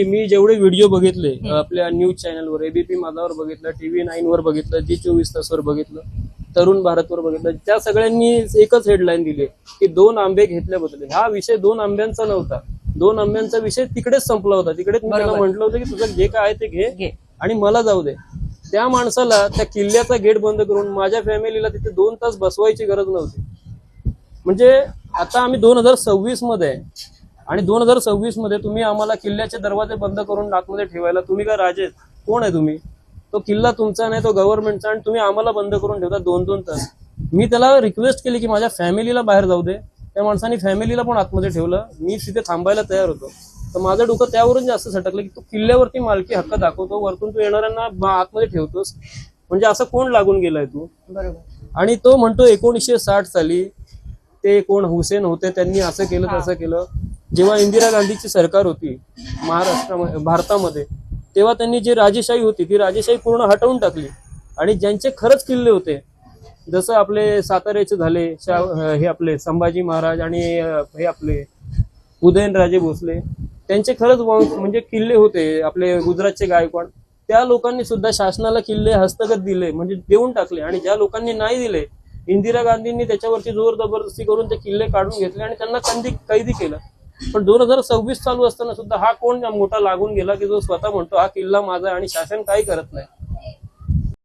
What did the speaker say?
मी जेवढे व्हिडिओ बघितले आपल्या न्यूज चॅनलवर, एबीपी माझावर बघितलं, TV9 वर बघितलं, G24 वर बघितलं, तरुण भारतवर बघितलं, त्या सगळ्यांनी एकच हेडलाईन दिली की 2 आंबे घेतल्याबद्दल. हा विषय 2 आंब्यांचा नव्हता, 2 आंब्यांचा विषय तिकडेच संपला होता. तिकडेच मी त्याला म्हटलं होतं की तुझं जे काय आहे ते घे आणि मला जाऊ दे. त्या माणसाला त्या किल्ल्याचा गेट बंद करून माझ्या फॅमिलीला तिथे 2 तास बसवायची गरज नव्हती. म्हणजे आता आम्ही 2026 मध्ये आहे आणि 2026 मध्ये तुम्ही आम्हाला किल्ल्याचे दरवाजे बंद करून आतमध्ये ठेवायला, तुम्ही काय राजे कोण आहे तुम्ही? तो किल्ला तुमचा नाही, तो गव्हर्नमेंटचा, आणि तुम्ही आम्हाला बंद करून ठेवता 2-2 तास. मी त्याला रिक्वेस्ट केली की माझ्या फॅमिलीला बाहेर जाऊ दे. त्या माणसाने फॅमिलीला पण आतमध्ये ठेवलं. मी तिथे थांबायला तयार होतो. तर माझं डोकं त्यावरून जास्त सटकलं की तू किल्ल्यावरती मालकी हक्क दाखवतो, वरतून तू येणाऱ्यांना आतमध्ये ठेवतोस, म्हणजे असं कोण लागून गेलाय तू? बरोबर. आणि तो म्हणतो 1960 साली ते कोण हुसेन होते, त्यांनी असं केलं तसं केलं. जेव्हा इंदिरा गांधीची सरकार होती भारतामध्ये, तेव्हा त्यांनी जी राजेशाही होती ती राजेशाही पूर्ण हटवून टाकली आणि ज्यांचे खरंच किल्ले होते, जसं आपले साताऱ्याचे झाले हे आपले संभाजी महाराज आणि हे आपले उदयनराजे भोसले, त्यांचे खरंच म्हणजे किल्ले होते, आपले गुजरातचे गायकवाड, त्या लोकांनी सुद्धा शासनाला किल्ले हस्तगत दिले, म्हणजे देऊन टाकले. आणि ज्या लोकांनी नाही दिले, इंदिरा गांधींनी त्याच्यावरती जोर जबरदस्ती करून ते किल्ले काढून घेतले आणि त्यांना कैदी केलं. पण 2026 चालू असताना सुद्धा हा कोण मोठा लागून गेला की जो स्वतः म्हणतो हा किल्ला माझा आणि शासन काही करत नाही.